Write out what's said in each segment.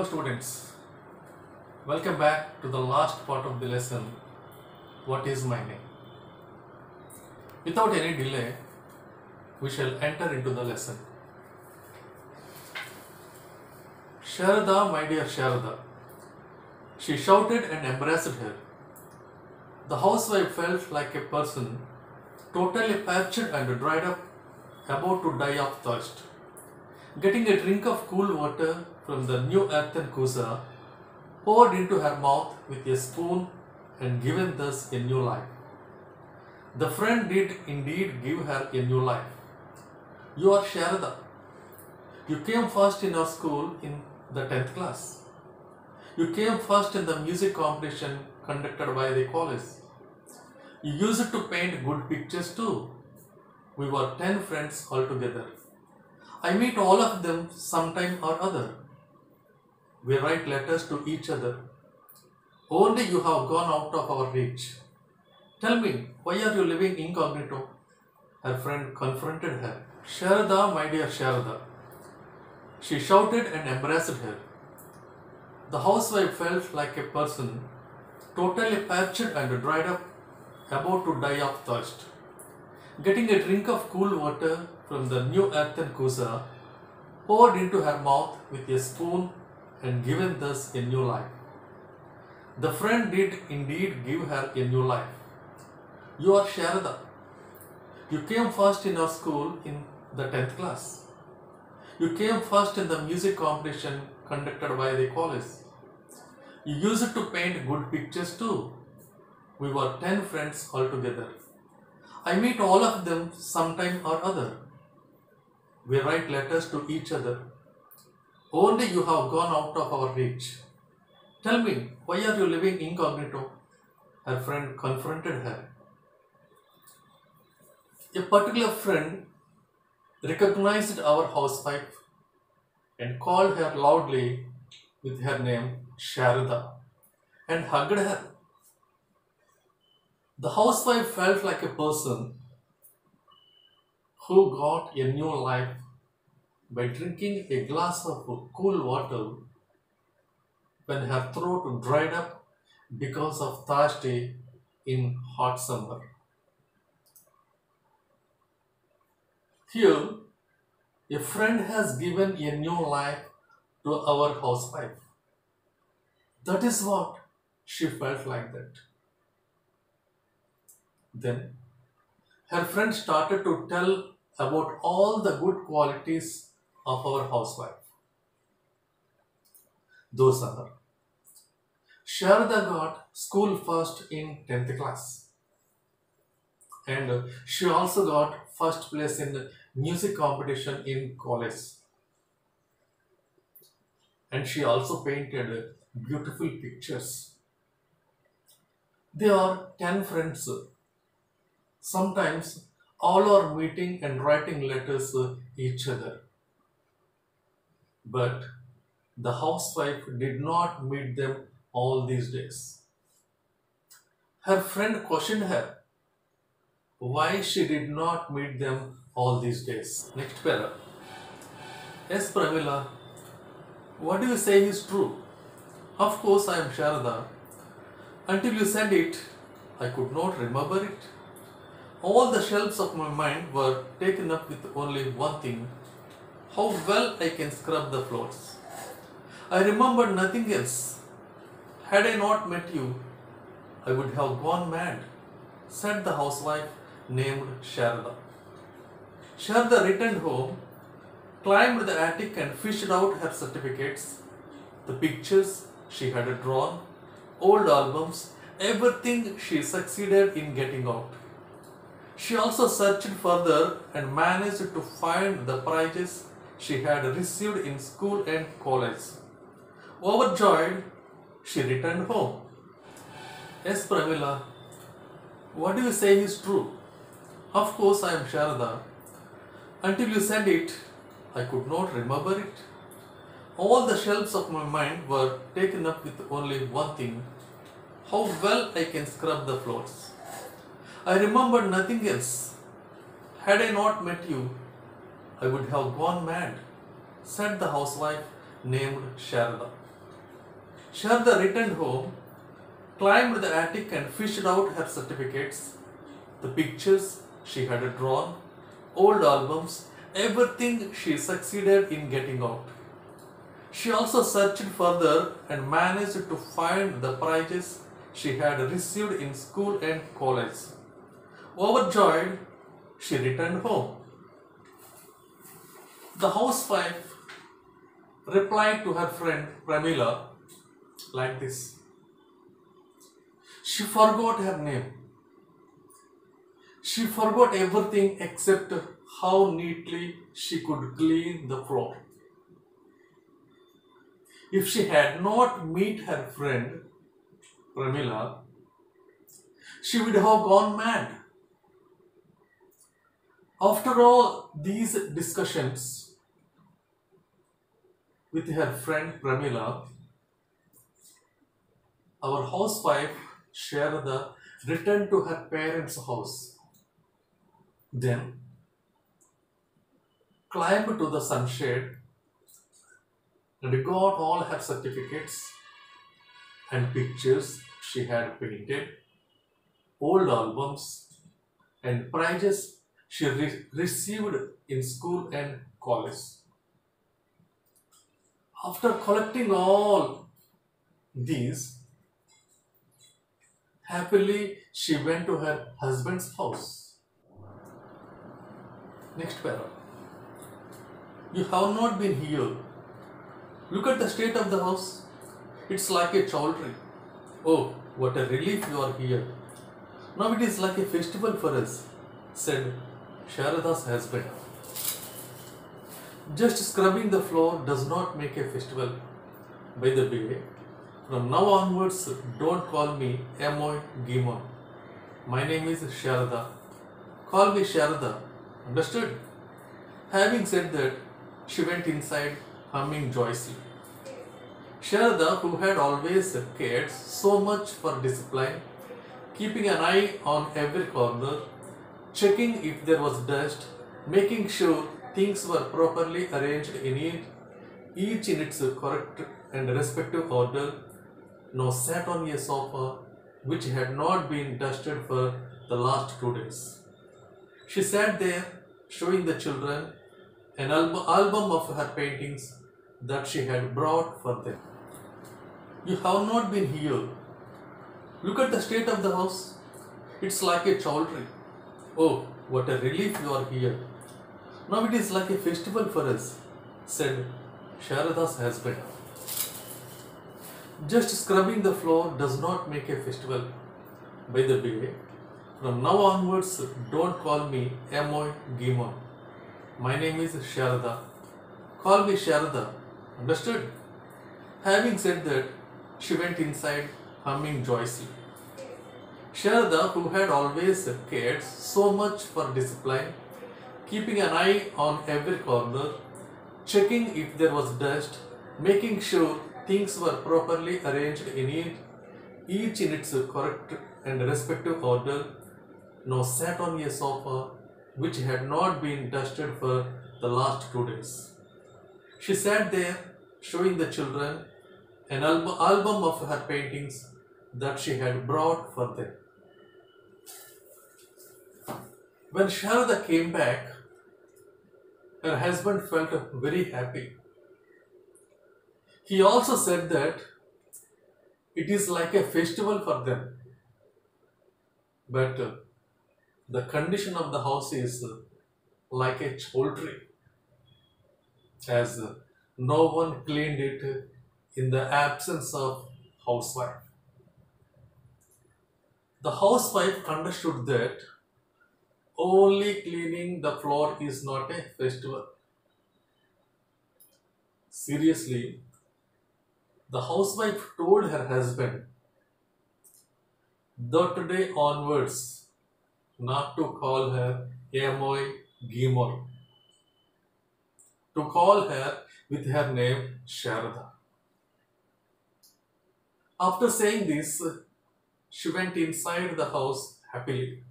students, welcome back to the last part of the lesson, what is my name? Without any delay, we shall enter into the lesson. Sharada, my dear Sharada, she shouted and embraced her. The housewife felt like a person totally parched and dried up, about to die of thirst. Getting a drink of cool water from the new earthen kusa, poured into her mouth with a spoon and given thus a new life. The friend did indeed give her a new life. You are Sharada. You came first in our school in the 10th class. You came first in the music competition conducted by the college. You used to paint good pictures too. We were 10 friends altogether. I meet all of them sometime or other. We write letters to each other. Only you have gone out of our reach. Tell me, why are you living incognito? Her friend confronted her. Sharada, my dear Sharada. She shouted and embraced her. The housewife felt like a person totally parched and dried up, about to die of thirst. Getting a drink of cool water from the new earthen kusa, poured into her mouth with a spoon and given thus a new life. The friend did indeed give her a new life. You are Sharada. You came first in our school in the 10th class. You came first in the music competition conducted by the college. You used to paint good pictures too. We were 10 friends altogether. I meet all of them sometime or other. We write letters to each other. Only you have gone out of our reach. Tell me, why are you living incognito? Her friend confronted her. A particular friend recognized our housewife and called her loudly with her name Sharada and hugged her. The housewife felt like a person who got a new life by drinking a glass of cool water when her throat dried up because of thirsty in hot summer. Here, a friend has given a new life to our housewife. That is what she felt like that. Then, her friend started to tell about all the good qualities of our housewife. Those are: Sharada got school first in 10th class, and she also got first place in the music competition in college, and she also painted beautiful pictures. They are 10 friends. Sometimes all are meeting and writing letters to each other. But the housewife did not meet them all these days. Her friend questioned her why she did not meet them all these days. Next para. Yes, Pramila, what do you say is true? Of course I am Sharada. Until you said it, I could not remember it. All the shelves of my mind were taken up with only one thing: how well I can scrub the floors. I remembered nothing else. Had I not met you, I would have gone mad, said the housewife named Sharada. Sharada returned home, climbed the attic and fished out her certificates, the pictures she had drawn, old albums, everything she succeeded in getting out. She also searched further and managed to find the prizes she had received in school and college. Overjoyed, she returned home. Yes, Pramila, what do you say is true? Of course I am Sharada. Until you said it, I could not remember it. All the shelves of my mind were taken up with only one thing: how well I can scrub the floors. I remembered nothing else. Had I not met you, I would have gone mad, said the housewife named Sharada. Sharda returned home, climbed the attic and fished out her certificates, the pictures she had drawn, old albums, everything she succeeded in getting out. She also searched further and managed to find the prizes she had received in school and college. Overjoyed, she returned home. The housewife replied to her friend Pramila like this. She forgot her name. She forgot everything except how neatly she could clean the floor. If she had not met her friend Pramila, she would have gone mad. After all these discussions with her friend Pramila, our housewife Sharada returned to her parents' house. Then climbed to the sunshade and got all her certificates and pictures she had painted, old albums, and prizes she received in school and college. After collecting all these, happily she went to her husband's house. Next para. You have not been here. Look at the state of the house. It's like a chowdhury. Oh, what a relief you are here. Now it is like a festival for us, said Sharada's husband. Just scrubbing the floor does not make a festival. By the way, from now onwards, don't call me Emoy Gimoy. My name is Sharada. Call me Sharada. Understood? Having said that, she went inside humming joyously. Sharada, who had always cared so much for discipline, keeping an eye on every corner, checking if there was dust, making sure things were properly arranged in it, each in its correct and respective order, now sat on a sofa which had not been dusted for the last 2 days. She sat there showing the children an album of her paintings that she had brought for them. You have not been here. Look at the state of the house. It's like a chowdhury. Oh, what a relief you are here. Now it is like a festival for us, said Sharada's husband. Just scrubbing the floor does not make a festival. By the way, from now onwards, don't call me Emoy Gimoy. My name is Sharada. Call me Sharada. Understood? Having said that, she went inside humming joyously. Sharada, who had always cared so much for discipline, keeping an eye on every corner, checking if there was dust, making sure things were properly arranged in it, each in its correct and respective order, now sat on a sofa which had not been dusted for the last 2 days. She sat there showing the children an album of her paintings that she had brought for them. When Sharada came back, her husband felt very happy. He also said that it is like a festival for them. But the condition of the house is like a chowdhury, as no one cleaned it in the absence of housewife. The housewife understood that only cleaning the floor is not a festival. Seriously, the housewife told her husband that today onwards not to call her Emoy Gimoy, to call her with her name Sharada. After saying this, she went inside the house happily.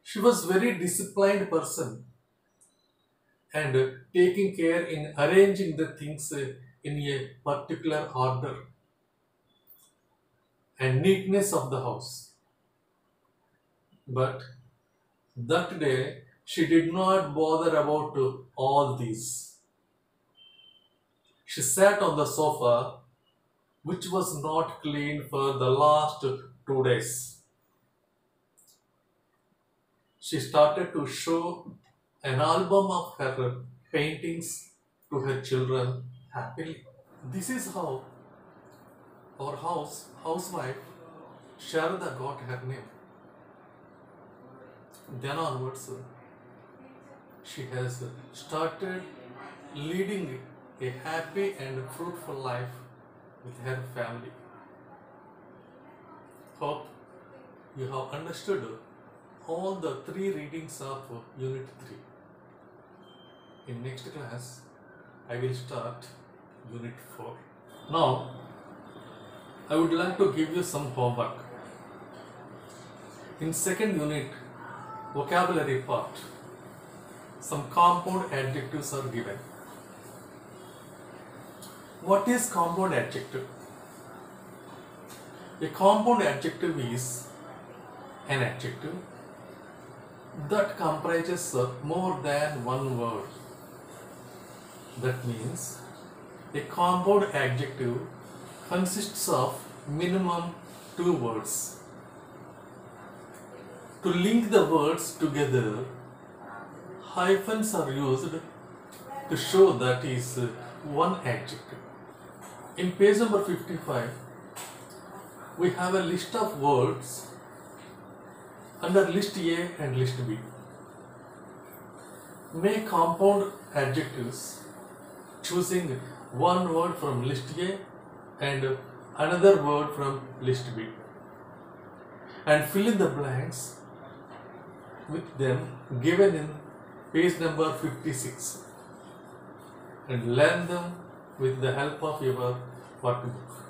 She was very disciplined person and taking care in arranging the things in a particular order and neatness of the house. But that day she did not bother about all these. She sat on the sofa, which was not cleaned for the last 2 days. She started to show an album of her paintings to her children happily. This is how our housewife Sharada got her name. Then onwards, she has started leading a happy and fruitful life with her family. Hope you have understood all the 3 readings of Unit 3. In next class, I will start Unit 4. Now, I would like to give you some homework. In second unit, vocabulary part, some compound adjectives are given. What is compound adjective? A compound adjective is an adjective that comprises of more than one word. That means a compound adjective consists of minimum 2 words. To link the words together, hyphens are used to show that is one adjective. In page number 55, we have a list of words under list A and list B. Make compound adjectives choosing one word from list A and another word from list B, and fill in the blanks with them given in page number 56 and learn them with the help of your workbook.